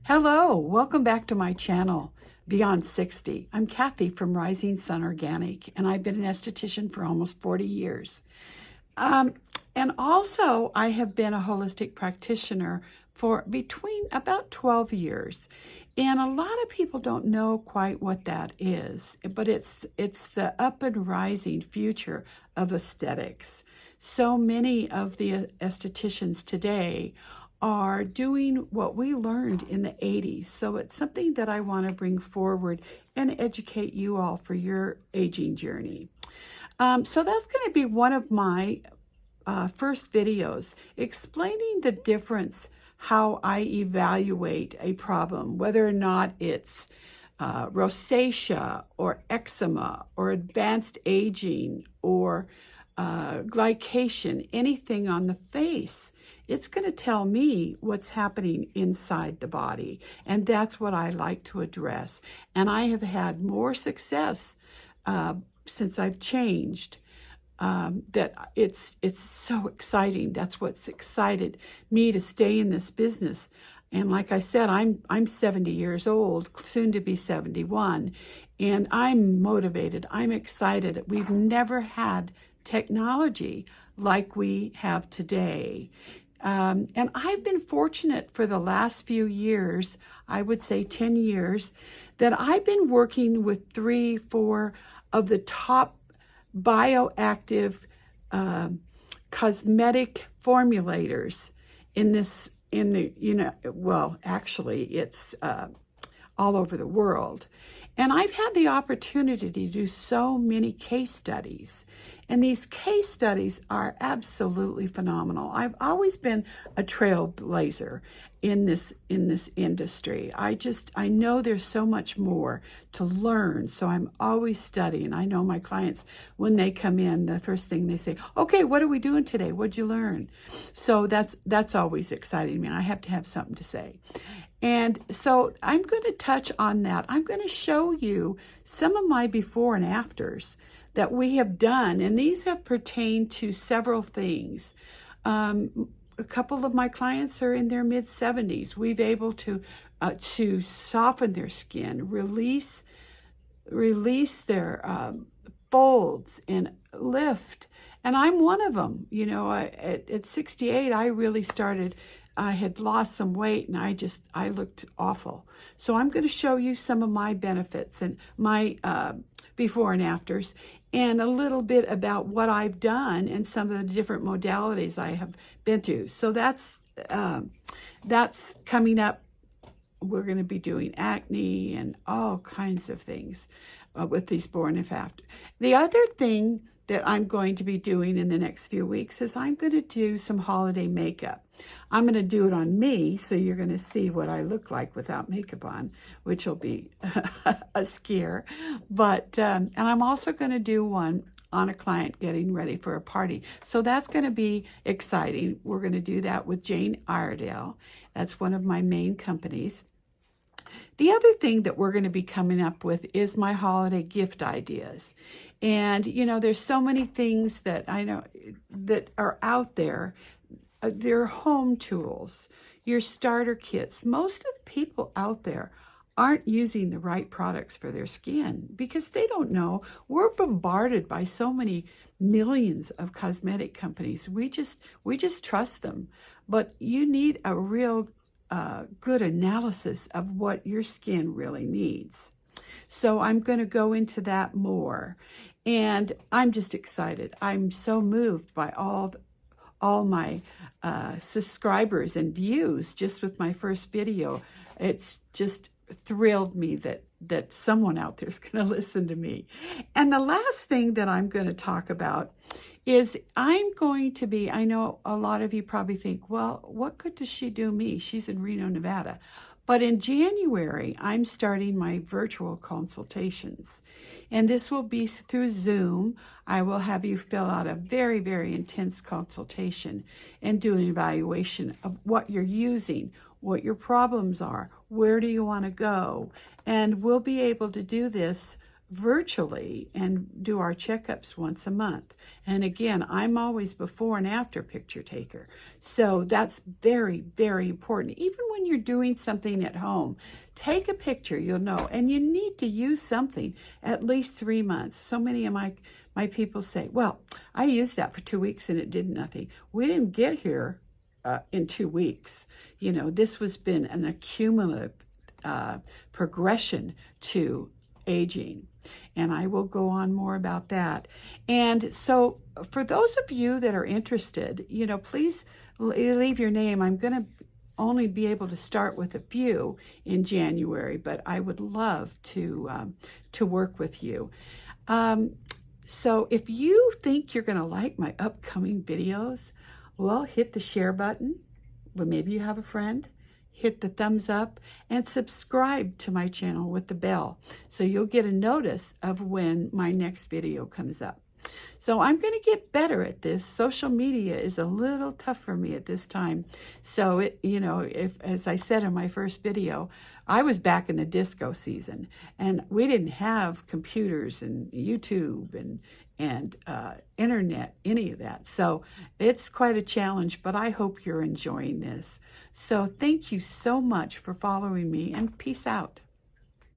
Hello, welcome back to my channel, Beyond 60. I'm Kathy from Rising Sun Organic, and I've been an esthetician for almost 40 years. And also, I have been a holistic practitioner for between about 12 years. And a lot of people don't know quite what that is, but it's the up and rising future of aesthetics. So many of the estheticians today are doing what we learned in the 80s. So it's something that I want to bring forward and educate you all for your aging journey. So that's going to be one of my first videos explaining the difference, how I evaluate a problem, whether or not it's rosacea or eczema or advanced aging or glycation, anything on the face. It's going to tell me what's happening inside the body. And that's what I like to address. And I have had more success since I've changed. That it's so exciting. That's what's excited me to stay in this business. And like I said, I'm 70 years old, soon to be 71, and I'm motivated. I'm excited. We've never had technology like we have today. And I've been fortunate for the last few years, I would say 10 years, that I've been working with 3-4 of the top bioactive cosmetic formulators actually it's all over the world. And I've had the opportunity to do so many case studies. And these case studies are absolutely phenomenal. I've always been a trailblazer in this industry. I know there's so much more to learn. So I'm always studying. I know my clients, when they come in, the first thing they say, okay, what are we doing today? What'd you learn? So that's always exciting me. I have to have something to say. And so I'm going to touch on that. I'm going to show you some of my before and afters that we have done. And these have pertained to several things. A couple of my clients are in their mid-70s. We've able to soften their skin, release their folds and lift. And I'm one of them. You know, at 68, I really started. I had lost some weight and I looked awful. So I'm going to show you some of my benefits and my before and afters, and a little bit about what I've done and some of the different modalities I have been through. So that's coming up. We're going to be doing acne and all kinds of things with these before and after. The other thing that I'm going to be doing in the next few weeks is I'm going to do some holiday makeup. I'm going to do it on me, so you're going to see what I look like without makeup on, which will be a scare. But and I'm also going to do one on a client getting ready for a party. So that's going to be exciting. We're going to do that with Jane Iredale. That's one of my main companies. The other thing that we're going to be coming up with is my holiday gift ideas. And, you know, there's so many things that I know that are out there. They're home tools, your starter kits. Most of the people out there aren't using the right products for their skin because they don't know. We're bombarded by so many millions of cosmetic companies. We just trust them. But you need a real good analysis of what your skin really needs. So I'm going to go into that more. And I'm just excited. I'm so moved by all my subscribers and views just with my first video. It's just thrilled me that someone out there is going to listen to me. And the last thing that I'm going to talk about is I'm going to be, I know a lot of you probably think, well, what good does she do me? She's in Reno, Nevada. But in January, I'm starting my virtual consultations. And this will be through Zoom. I will have you fill out a very, very intense consultation and do an evaluation of what you're using, what your problems are, where do you want to go. And we'll be able to do this virtually and do our checkups once a month. And again, I'm always before and after picture taker. So that's very, very important. Even when you're doing something at home, take a picture, you'll know. And you need to use something at least 3 months. So many of my people say, well, I used that for 2 weeks and it did nothing. We didn't get here in 2 weeks. You know, this has been an accumulative progression to aging. And I will go on more about that. And so for those of you that are interested, you know, please leave your name. I'm going to only be able to start with a few in January, but I would love to work with you. So if you think you're going to like my upcoming videos, well, hit the share button. Well, maybe you have a friend. Hit the thumbs up and subscribe to my channel with the bell so you'll get a notice of when my next video comes up. So I'm going to get better at this. Social media is a little tough for me at this time. So it, you know, if, as I said in my first video, I was back in the disco season and we didn't have computers and YouTube and internet, any of that. So it's quite a challenge, but I hope you're enjoying this. So thank you so much for following me and peace out.